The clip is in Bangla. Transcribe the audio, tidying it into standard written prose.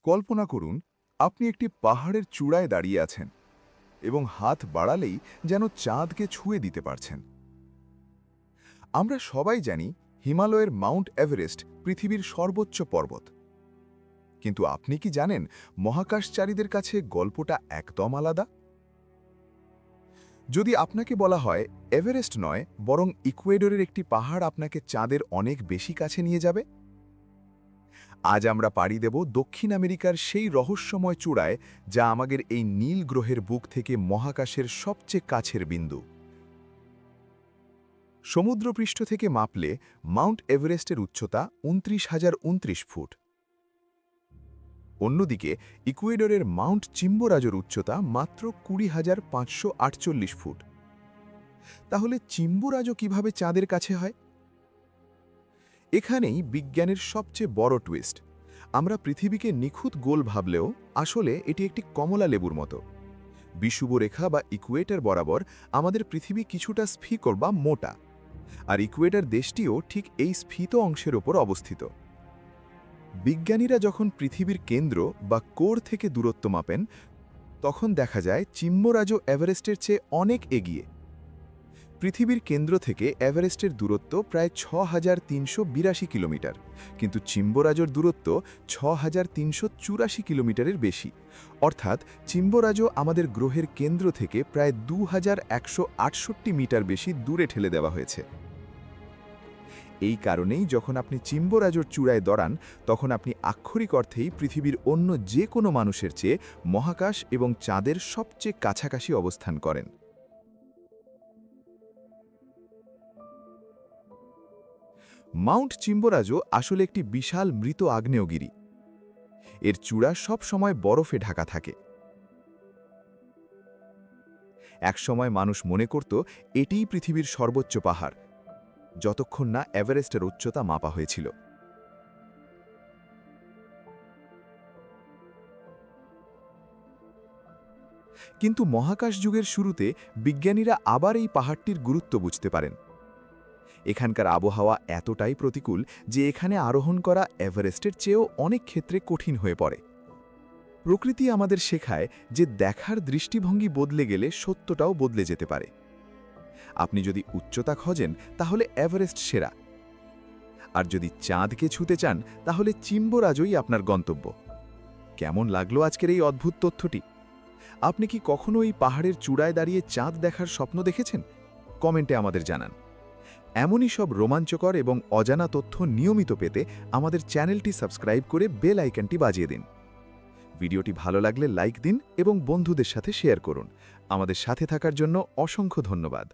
কল্পনা করুন আপনি একটি পাহাড়ের চূড়ায় দাঁড়িয়ে আছেন এবং হাত বাড়ালেই যেন চাঁদকে ছুঁয়ে দিতে পারছেন। আমরা সবাই জানি হিমালয়ের মাউন্ট এভারেস্ট পৃথিবীর সর্বোচ্চ পর্বত, কিন্তু আপনি কি জানেন মহাকাশচারীদের কাছে গল্পটা একদম আলাদা? যদি আপনাকে বলা হয় এভারেস্ট নয় বরং ইকুয়েডরের একটি পাহাড় আপনাকে চাঁদের অনেক বেশি কাছে নিয়ে যাবে। আজ আমরা পাড়ি দেব দক্ষিণ আমেরিকার সেই রহস্যময় চূড়ায়, যা আমাদের এই নীল গ্রহের বুক থেকে মহাকাশের সবচেয়ে কাছের বিন্দু। সমুদ্রপৃষ্ঠ থেকে মাপলে মাউন্ট এভারেস্টের উচ্চতা ২৯,০২৯ ফুট। অন্যদিকে ইকুয়েডরের মাউন্ট চিম্বোরাজোর উচ্চতা মাত্র ২০,৫৪৮ ফুট। তাহলে চিম্বোরাজো কিভাবে চাঁদের কাছে হয়? এখানেই বিজ্ঞানের সবচেয়ে বড় টুইস্ট। আমরা পৃথিবীকে নিখুঁত গোল ভাবলেও আসলে এটি একটি কমলা লেবুর মতো। বিষুবরেখা বা ইকুয়েটর বরাবর আমাদের পৃথিবী কিছুটা স্ফীকর বা মোটা, আর ইকুয়েটর দেশটিও ঠিক এই স্ফীত অংশের ওপর অবস্থিত। বিজ্ঞানীরা যখন পৃথিবীর কেন্দ্র বা কোর থেকে দূরত্ব মাপেন, তখন দেখা যায় চিম্বোরাজো এভারেস্টের চেয়ে অনেক এগিয়ে। পৃথিবীর কেন্দ্র থেকে এভারেস্টের দূরত্ব প্রায় ৬,৩৮২ কিলোমিটার, কিন্তু চিম্বোরাজোর দূরত্ব ৬,৩৮৪ কিলোমিটারের বেশি। অর্থাৎ চিম্বোরাজো আমাদের গ্রহের কেন্দ্র থেকে প্রায় ২,১৬৮ মিটার বেশি দূরে ঠেলে দেওয়া হয়েছে। এই কারণেই যখন আপনি চিম্বোরাজোর চূড়ায় দাঁড়ান, তখন আপনি আক্ষরিক অর্থেই পৃথিবীর অন্য যে কোনো মানুষের চেয়ে মহাকাশ এবং চাঁদের সবচেয়ে কাছাকাছি অবস্থান করেন। মাউন্ট চিম্বোরাজো আসলে একটি বিশাল মৃত আগ্নেয়গিরি। এর চূড়া সব সময় বরফে ঢাকা থাকে। একসময় মানুষ মনে করত এটিই পৃথিবীর সর্বোচ্চ পাহাড়, যতক্ষণ না এভারেস্টের উচ্চতা মাপা হয়েছিল। কিন্তু মহাকাশ যুগের শুরুতে বিজ্ঞানীরা আবার এই পাহাড়টির গুরুত্ব বুঝতে পারেন। এখানকার আবহাওয়া এতটাই প্রতিকূল যে এখানে আরোহণ করা এভারেস্টের চেয়েও অনেক ক্ষেত্রে কঠিন হয়ে পড়ে। প্রকৃতি আমাদের শেখায় যে দেখার দৃষ্টিভঙ্গি বদলে গেলে সত্যটাও বদলে যেতে পারে। আপনি যদি উচ্চতা খোঁজেন তাহলে এভারেস্ট সেরা, আর যদি চাঁদকে ছুঁতে চান তাহলে চিম্বোরাজোই আপনার গন্তব্য। কেমন লাগলো আজকের এই অদ্ভুত তথ্যটি? আপনি কি কখনো এই পাহাড়ের চূড়ায় দাঁড়িয়ে চাঁদ দেখার স্বপ্ন দেখেছেন? কমেন্টে আমাদের জানান। এমনই সব রোমাঞ্চকর এবং অজানা তথ্য নিয়মিত পেতে আমাদের চ্যানেলটি সাবস্ক্রাইব করে বেল আইকনটি বাজিয়ে দিন। ভিডিওটি ভালো লাগলে লাইক দিন এবং বন্ধুদের সাথে শেয়ার করুন। আমাদের সাথে থাকার জন্য অসংখ্য ধন্যবাদ।